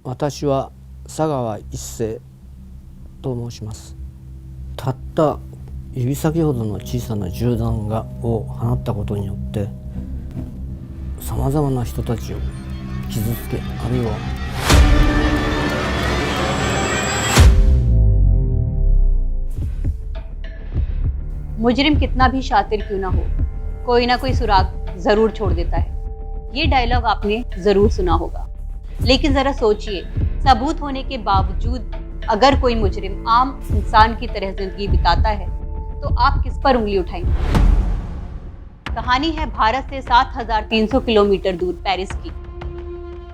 私は佐川一世と申します。たった指先ほどの小さな銃弾を放ったことによってさまざまな人たちを傷つけ、あるいはमुजरिम कितना भी शातिर क्यों ना हो, कोई ना कोई सुराग जरूर छोड़ देता है। ये डायलॉग आपने जरूर सुना होगा। लेकिन जरा सोचिए, सबूत होने के बावजूद अगर कोई मुजरिम आम इंसान की तरह जिंदगी बिताता है तो आप किस पर उंगली उठाएंगे? कहानी है भारत से 7,300 किलोमीटर दूर पेरिस की,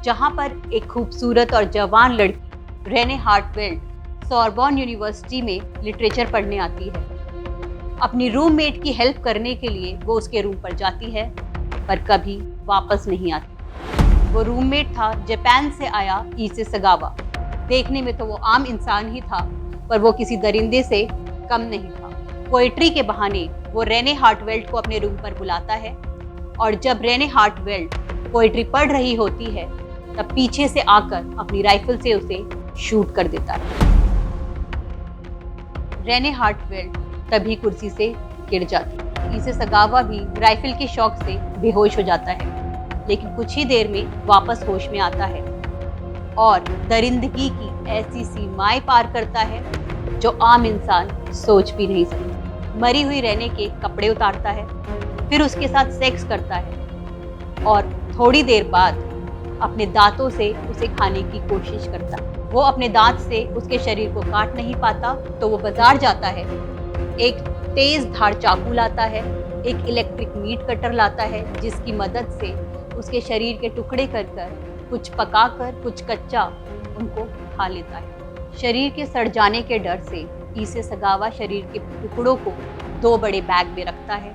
जहां पर एक खूबसूरत और जवान लड़की रेने हार्टवेल्ड सोरबॉन यूनिवर्सिटी में लिटरेचर पढ़ने आती है। अपनी रूममेट की हेल्प करने के लिए वो उसके रूम पर जाती है, पर कभी वापस नहीं आती। वो रूममेट था जापान से आया ईसे सगावा। देखने में तो वो आम इंसान ही था, पर वो किसी दरिंदे से कम नहीं था। पोएट्री के बहाने वो रेने हार्टवेल्ड को अपने रूम पर बुलाता है, और जब रेने हार्टवेल्ड पोएट्री पढ़ रही होती है तब पीछे से आकर अपनी राइफल से उसे शूट कर देता है। रेने हार्टवेल्ड तभी कुर्सी से गिर जाती। ईसे सगावा भी राइफल के शौक से बेहोश हो जाता है, लेकिन कुछ ही देर में वापस होश में आता है और दरिंदगी की ऐसी सीमाएं पार करता है जो आम इंसान सोच भी नहीं सकता। मरी हुई रेने के कपड़े उतारता है, फिर उसके साथ सेक्स करता है और थोड़ी देर बाद अपने दांतों से उसे खाने की कोशिश करता है। वो अपने दांत से उसके शरीर को काट नहीं पाता तो वो बाजार जाता है, एक तेज धार चाकू लाता है, एक इलेक्ट्रिक मीट कटर लाता है, जिसकी मदद से उसके शरीर के टुकड़े कर कुछ पकाकर कुछ कच्चा उनको खा लेता है। शरीर के सड़ जाने के डर से ईसे सगावा शरीर के टुकड़ों को 2 बड़े बैग में रखता है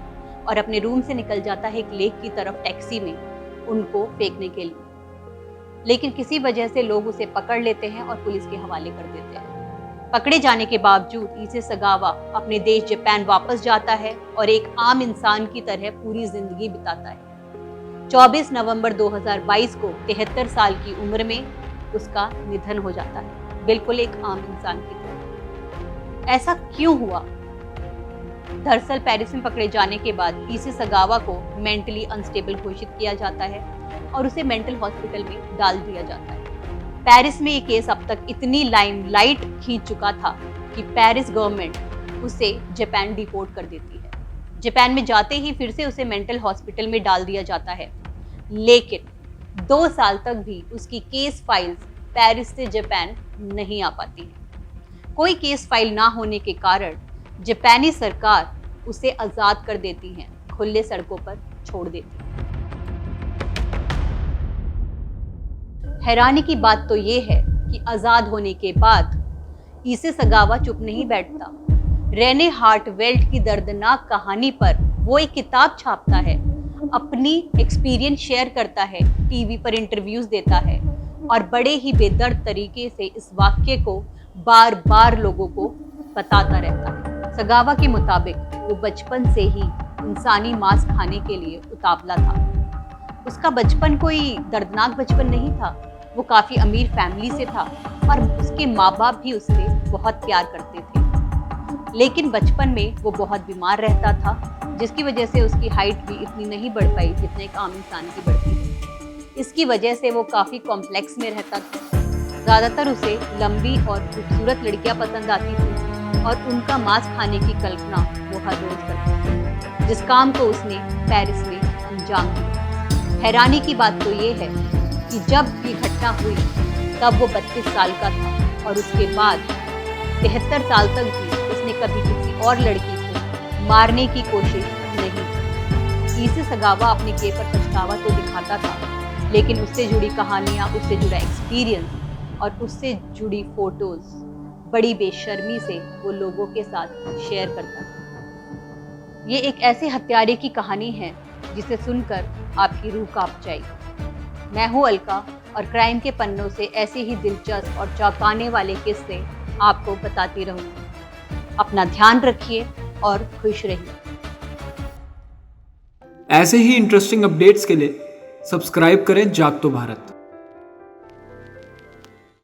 और अपने रूम से निकल जाता है एक लेक की तरफ टैक्सी में उनको फेंकने के लिए। लेकिन किसी वजह से लोग उसे पकड़ लेते हैं और पुलिस के हवाले कर देते हैं। पकड़े जाने के बावजूद ईसे सगावा अपने देश जापान वापस जाता है और एक आम इंसान की तरह पूरी जिंदगी बिताता है। 24 नवंबर 2022 को 73 साल की उम्र में उसका निधन हो जाता है, बिल्कुल एक आम इंसान की तरह। ऐसा क्यों हुआ? दरअसल पेरिस में पकड़े जाने के बाद ईसे सगावा को मेंटली अनस्टेबल घोषित किया जाता है और उसे मेंटल हॉस्पिटल में डाल दिया जाता है। पेरिस में ये केस अब तक इतनी लाइमलाइट खींच चुका था कि पेरिस गवर्नमेंट उसे जापान डिपोर्ट कर देती है। जापान में जाते ही फिर से उसे मेंटल हॉस्पिटल में डाल दिया जाता है, लेकिन 2 साल तक भी उसकी केस फाइल्स पेरिस से जापान नहीं आ पाती है। कोई केस फाइल ना होने के कारण जापानी सरकार उसे आज़ाद कर देती है, खुले सड़कों पर छोड़ देती है। हैरानी की बात तो ये है कि आज़ाद होने के बाद ईसे सगावा चुप नहीं बैठता। रेने हार्टवेल्ड की दर्दनाक कहानी पर वो एक किताब छापता है, अपनी एक्सपीरियंस शेयर करता है, टीवी पर इंटरव्यूज देता है और बड़े ही बेदर्द तरीके से इस वाक्य को बार बार लोगों को बताता रहता है। सगावा के मुताबिक वो बचपन से ही इंसानी मांस खाने के लिए उतावला था। उसका बचपन कोई दर्दनाक बचपन नहीं था, वो काफ़ी अमीर फैमिली से था और उसके माँ बाप भी उससे बहुत प्यार करते थे। लेकिन बचपन में वो बहुत बीमार रहता था, जिसकी वजह से उसकी हाइट भी इतनी नहीं बढ़ पाई जितने एक आम इंसान की बढ़ती है। इसकी वजह से वो काफ़ी कॉम्प्लेक्स में रहता था। ज़्यादातर उसे लंबी और खूबसूरत लड़कियाँ पसंद आती थी और उनका मांस खाने की कल्पना वो हर रोज़ करता था, जिस काम को उसने पेरिस में अंजाम दिया। हैरानी की बात तो ये है कि जब ये घटना हुई तब वो 32 साल का था और उसके बाद 73 साल तक भी उसने कभी किसी और लड़की को मारने की कोशिश नहीं की। ईसे सगावा अपने किए पर पछतावा तो दिखाता था, लेकिन उससे जुड़ी कहानियाँ, उससे जुड़ा एक्सपीरियंस और उससे जुड़ी फोटोज बड़ी बेशर्मी से वो लोगों के साथ शेयर करता था। ये एक ऐसे हत्यारे की कहानी है जिसे सुनकर आपकी रूह कांप जाएगी। मैं हूँ अलका और क्राइम के पन्नों से ऐसे ही दिलचस्प और चौंकाने वाले किस्से आपको बताती रहूँगी। अपना ध्यान रखिए और खुश रहिए। ऐसे ही इंटरेस्टिंग अपडेट्स के लिए सब्सक्राइब करें जागतो भारत।